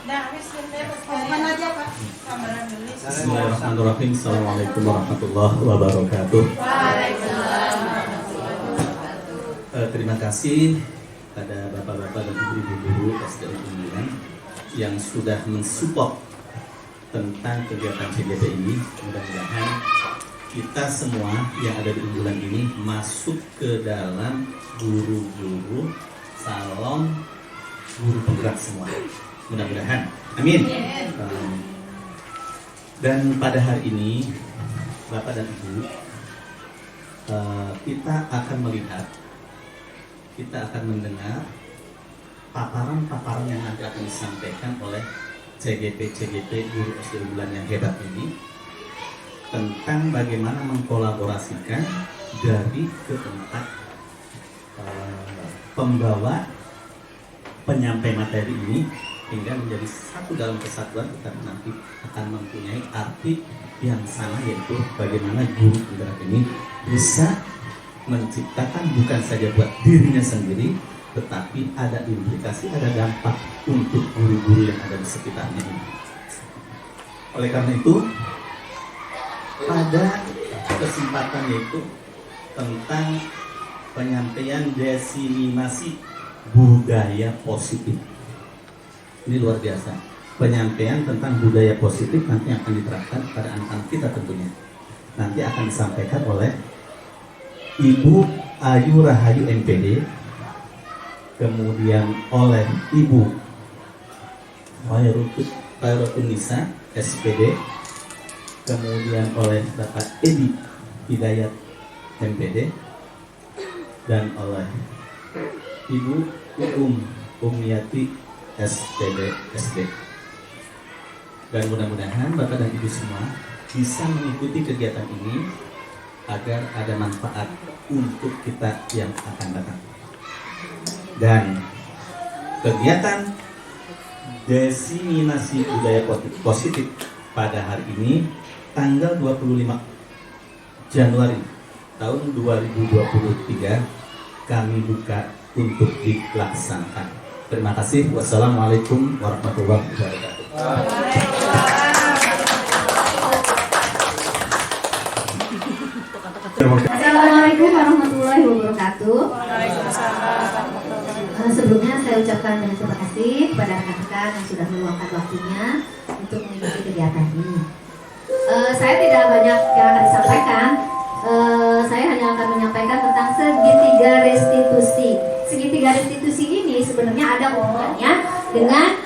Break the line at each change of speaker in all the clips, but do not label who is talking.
Bismillahirrahmanirrahim. Assalamualaikum warahmatullahi wabarakatuh. Terima kasih pada bapak-bapak dan ibu-ibu guru SDN Unggulan yang sudah mensupport tentang kegiatan CGP ini. Mudah-mudahan kita semua yang ada di Unggulan ini masuk ke dalam guru-guru salon guru penggerak semua. Mudah-mudahan, amin. Dan pada hari ini, Bapak dan Ibu, kita akan melihat, kita akan mendengar paparan-paparan yang nanti akan disampaikan oleh CGP guru SD Unggulan yang hebat ini tentang bagaimana mengkolaborasikan dari keempat pembawa penyampai materi ini hingga menjadi satu dalam kesatuan. Kita nanti akan mempunyai arti yang sama, yaitu bagaimana guru penggerak ini bisa menciptakan bukan saja buat dirinya sendiri, tetapi ada implikasi, ada dampak untuk guru-guru yang ada di sekitarnya ini. Oleh karena itu, pada kesempatan yaitu tentang penyampaian diseminasi budaya positif. Ini luar biasa. Penyampaian tentang budaya positif nanti akan diterapkan pada anak-anak kita tentunya. Nanti akan disampaikan oleh Ibu Ayu Rahayu MPD, kemudian oleh Ibu Khairotun Nisa SPD, kemudian oleh Bapak Edi Hidayat MPD, dan oleh Ibu Umiyati SPD SD. Dan mudah-mudahan Bapak dan Ibu semua bisa mengikuti kegiatan ini agar ada manfaat untuk kita yang akan datang. Dan kegiatan diseminasi budaya positif pada hari ini tanggal 25 Januari tahun 2023 kami buka untuk dilaksanakan. Terima kasih. Wassalamualaikum warahmatullahi wabarakatuh.
Assalamualaikum warahmatullahi wabarakatuh. Sebelumnya saya ucapkan terima kasih kepada rekan-rekan yang sudah meluangkan waktunya untuk mengikuti kegiatan ini. Saya tidak banyak yang akan disampaikan. Saya hanya akan menyampaikan tentang segitiga restitusi. Segitiga restitusi ini sebenarnya ada hubungannya dengan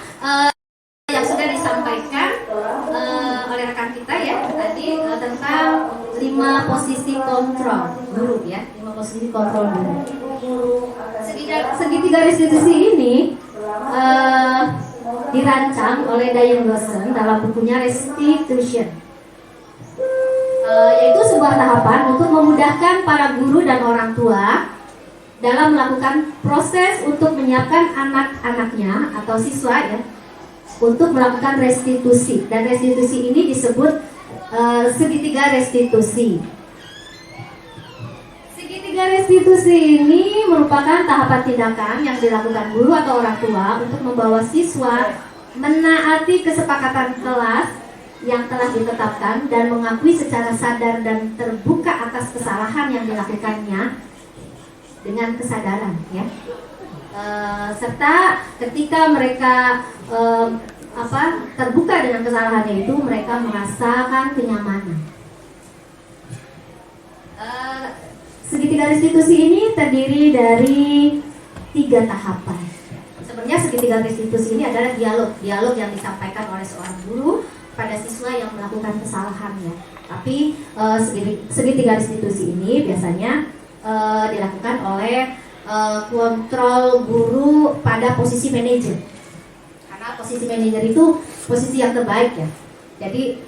yang sudah disampaikan oleh rekan kita ya tadi tentang 5 posisi kontrol guru ya, 5 posisi kontrol guru. Segitiga restitusi ini dirancang oleh Diane Lawson dalam bukunya Restitution, yaitu sebuah tahapan untuk memudahkan para guru dan orang tua dalam melakukan proses untuk menyiapkan anak-anaknya atau siswa ya untuk melakukan restitusi. Dan restitusi ini disebut segitiga restitusi. Segitiga restitusi ini merupakan tahapan tindakan yang dilakukan guru atau orang tua untuk membawa siswa menaati kesepakatan kelas yang telah ditetapkan dan mengakui secara sadar dan terbuka atas kesalahan yang dilakukannya dengan kesadaran ya. Serta ketika mereka terbuka dengan kesalahannya itu, mereka merasakan kenyamanan. Segitiga restitusi ini terdiri dari 3 tahapan. Sebenarnya segitiga restitusi ini adalah dialog yang disampaikan oleh seorang guru pada siswa yang melakukan kesalahan ya. Tapi segitiga restitusi ini biasanya dilakukan oleh kontrol guru pada posisi manajer, karena posisi manajer itu posisi yang terbaik ya. Jadi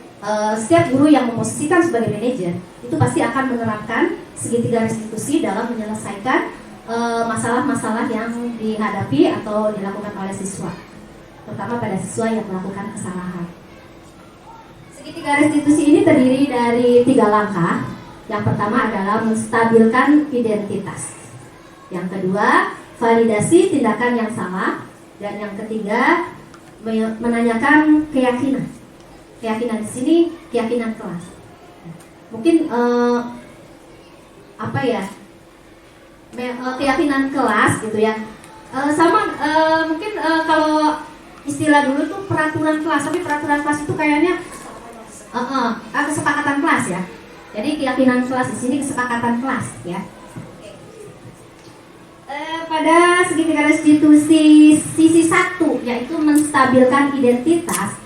setiap guru yang memposisikan sebagai manajer itu pasti akan menerapkan segitiga restitusi dalam menyelesaikan masalah-masalah yang dihadapi atau dilakukan oleh siswa, terutama pada siswa yang melakukan kesalahan. Segitiga restitusi ini terdiri dari 3 langkah. Yang pertama adalah menstabilkan identitas. Yang kedua, validasi tindakan yang salah. Dan yang ketiga, menanyakan keyakinan. Keyakinan di sini keyakinan kelas. Mungkin keyakinan kelas gitu ya. Mungkin kalau istilah dulu tuh peraturan kelas, tapi peraturan kelas itu kayaknya kesepakatan kelas ya. Jadi keyakinan kelas di sini kesepakatan kelas ya. Pada segitiga restitusi sisi 1 yaitu menstabilkan identitas,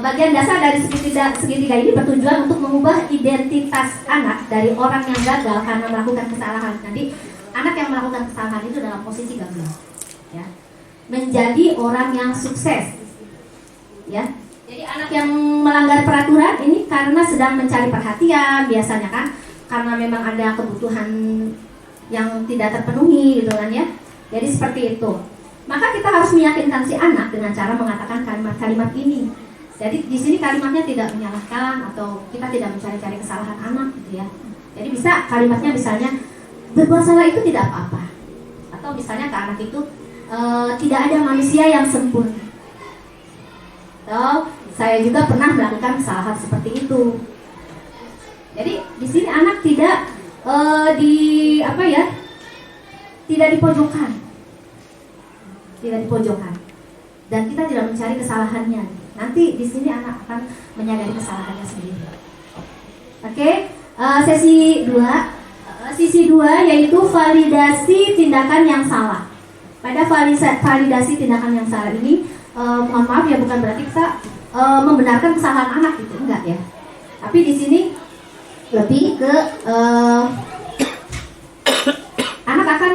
bagian dasar dari segitiga ini bertujuan untuk mengubah identitas anak dari orang yang gagal karena melakukan kesalahan. Jadi anak yang melakukan kesalahan itu dalam posisi gagal, ya, menjadi orang yang sukses, ya. Jadi anak yang melanggar peraturan ini karena sedang mencari perhatian biasanya kan, karena memang ada kebutuhan yang tidak terpenuhi gitu kan ya. Jadi seperti itu. Maka kita harus meyakinkan si anak dengan cara mengatakan kalimat-kalimat ini. Jadi di sini kalimatnya tidak menyalahkan atau kita tidak mencari-cari kesalahan anak gitu ya. Jadi bisa kalimatnya misalnya berbuat salah itu tidak apa-apa. Atau misalnya ke anak itu tidak ada manusia yang sempurna. Atau saya juga pernah melakukan kesalahan seperti itu. Jadi di sini anak tidak tidak dipojokkan, dan kita tidak mencari kesalahannya. Nanti di sini anak akan menyadari kesalahannya sendiri. Oke, sisi 2 yaitu validasi tindakan yang salah. Pada validasi tindakan yang salah ini, mohon maaf ya, bukan berarti kita membenarkan kesalahan anak gitu, enggak ya. Tapi di sini lebih ke anak akan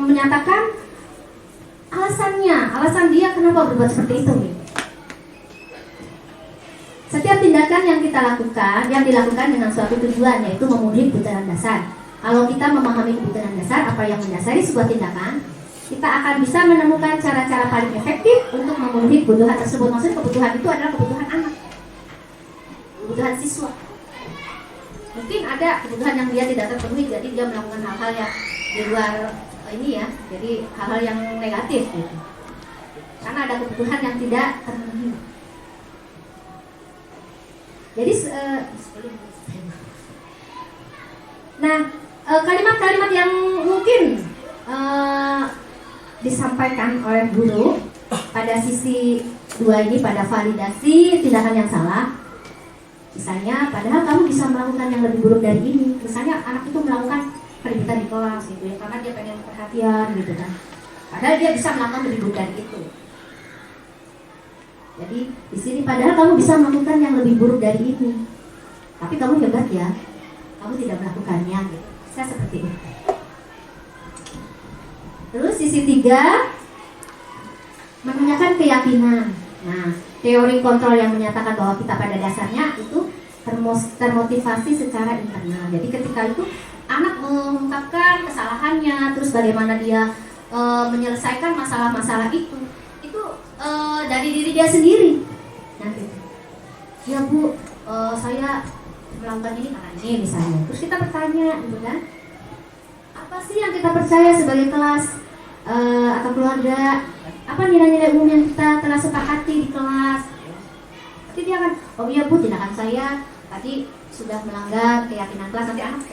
menyatakan alasan dia kenapa berbuat seperti itu. Setiap tindakan yang kita lakukan, yang dilakukan dengan suatu tujuan, yaitu memenuhi kebutuhan dasar. Kalau kita memahami kebutuhan dasar, apa yang mendasari sebuah tindakan, kita akan bisa menemukan cara-cara paling efektif untuk memenuhi kebutuhan tersebut. Maksud kebutuhan itu adalah kebutuhan anak, kebutuhan siswa. Mungkin ada kebutuhan yang dia tidak terpenuhi, jadi dia melakukan hal-hal yang di luar ini ya, jadi hal-hal yang negatif gitu. Karena ada kebutuhan yang tidak terpenuhi. Jadi kalimat-kalimat yang mungkin disampaikan oleh guru pada sisi 2 ini, pada validasi tindakan yang salah. Misalnya, padahal kamu bisa melakukan yang lebih buruk dari ini. Misalnya anak itu melakukan keributan di kelas gitu ya, karena dia pengen perhatian gitu kan. Padahal dia bisa melakukan lebih buruk dari itu. Jadi di sini padahal kamu bisa melakukan yang lebih buruk dari ini. Tapi kamu hebat ya, kamu tidak melakukannya gitu. Saya seperti itu. Terus sisi 3, menanyakan keyakinan. Nah, teori kontrol yang menyatakan bahwa kita pada dasarnya itu termotivasi secara internal. Jadi ketika itu anak mengungkapkan kesalahannya, terus bagaimana dia menyelesaikan masalah-masalah itu dari diri dia sendiri. Nah, gitu. Ya Bu, saya melakukan ini karena ini misalnya. Terus kita bertanya, gitu kan? Apa sih yang kita percaya sebagai kelas atau keluarga? Apa nilai-nilai umum yang kita telah sepakati di kelas? Nanti dia akan, oh iya Bu, tindakan saya tadi sudah melanggar keyakinan kelas. Nanti anak,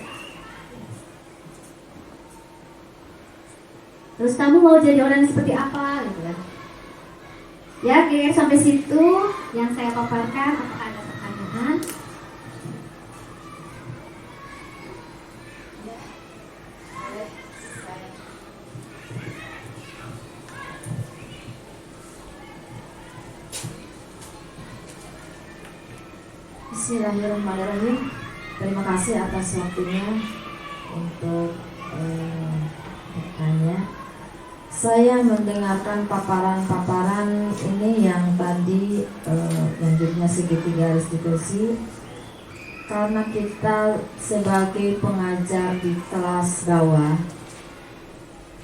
terus kamu mau jadi orang yang seperti apa, gitu kan? Ya, kira-kira sampai situ yang saya paparkan. Apakah ada pertanyaan?
Bismillahirrahmanirrahim. Terima kasih atas waktunya untuk bertanya. Saya mendengarkan paparan-paparan ini yang tadi yang judulnya segitiga restitusi. Karena kita sebagai pengajar di kelas bawah,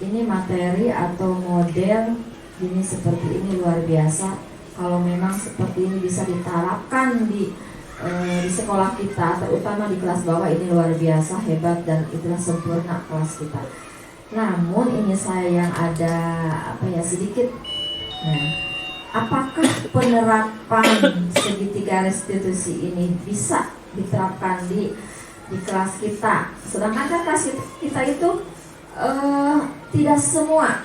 ini materi atau model ini seperti ini luar biasa. Kalau memang seperti ini bisa diterapkan di sekolah kita, terutama di kelas bawah, ini luar biasa, hebat, dan itulah sempurna kelas kita. Namun ini saya yang ada sedikit. Nah, apakah penerapan segitiga restitusi ini bisa diterapkan di kelas kita? Sedangkan kan kelas kita itu tidak semua,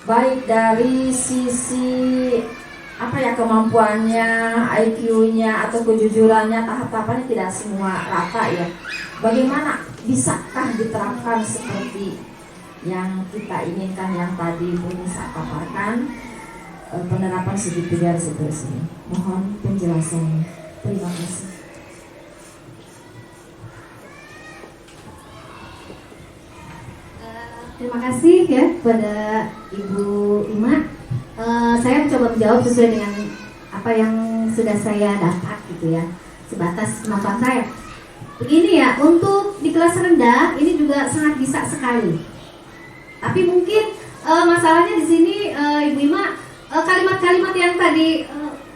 baik dari sisi kemampuannya, IQ-nya atau kejujurannya, tahap-tahapannya tidak semua rata ya. Bagaimana bisakah diterapkan seperti yang kita inginkan, yang tadi Bu Nisa paparkan, penerapan segitiga restitusi ini? Mohon penjelasannya. Terima kasih.
Terima kasih ya kepada Ibu Ima. Saya mencoba menjawab sesuai dengan apa yang sudah saya dapat gitu ya, sebatas kemampuan saya. Begini ya, untuk di kelas rendah ini juga sangat bisa sekali. Tapi mungkin masalahnya di sini Ibu Ima, kalimat-kalimat yang tadi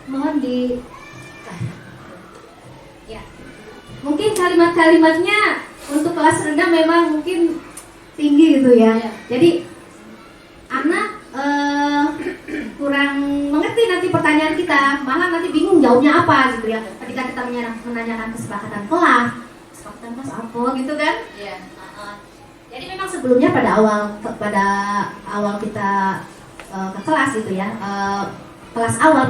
mohon di ya. Mungkin kalimat-kalimatnya untuk kelas rendah memang mungkin tinggi gitu ya. Jadi anak kurang mengerti nanti pertanyaan kita, malah nanti bingung jawabnya apa gitu ya. Ketika kita menanyakan kesepakatan kelas apa gitu kan? Iya. Jadi memang sebelumnya pada awal kita ke kelas gitu ya, kelas awal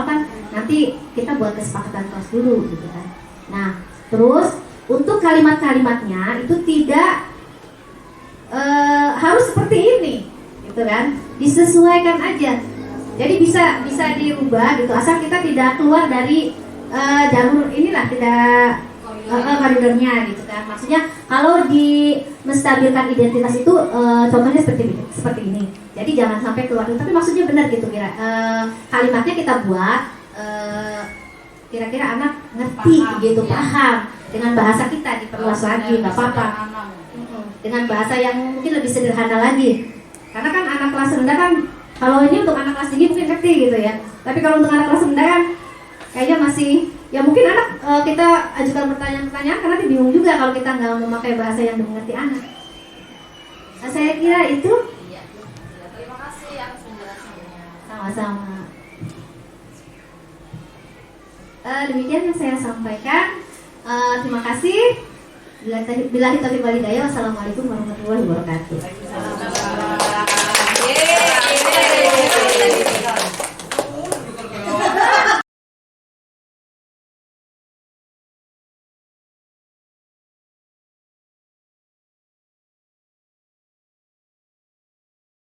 kan nanti kita buat kesepakatan kelas dulu gitu kan. Nah terus untuk kalimat-kalimatnya itu tidak harus seperti ini gitu kan, disesuaikan aja. Jadi bisa dirubah gitu, asal kita tidak keluar dari jalur inilah, tidak koridornya gitu kan. Maksudnya kalau di menstabilkan identitas itu contohnya seperti ini. Jadi jangan sampai keluar, tapi maksudnya benar gitu kalimatnya kita buat kira-kira anak ngerti paham, gitu ya. Paham dengan bahasa kita, diperluas lagi nggak apa-apa. Dengan bahasa yang mungkin lebih sederhana lagi. Karena kan anak kelas rendah kan, kalau ini untuk anak kelas tinggi mungkin ngerti gitu ya. Tapi kalau untuk anak kelas rendah kan kayaknya masih, ya mungkin anak kita ajukan pertanyaan-pertanyaan karena dia bingung juga kalau kita nggak memakai bahasa yang dimengerti anak. Nah, saya kira itu.
Iya. Terima kasih atas penjelasannya.
Sama-sama. Demikian yang saya sampaikan. Terima kasih. Bila kita walhidayah. Wassalamualaikum warahmatullahi wabarakatuh.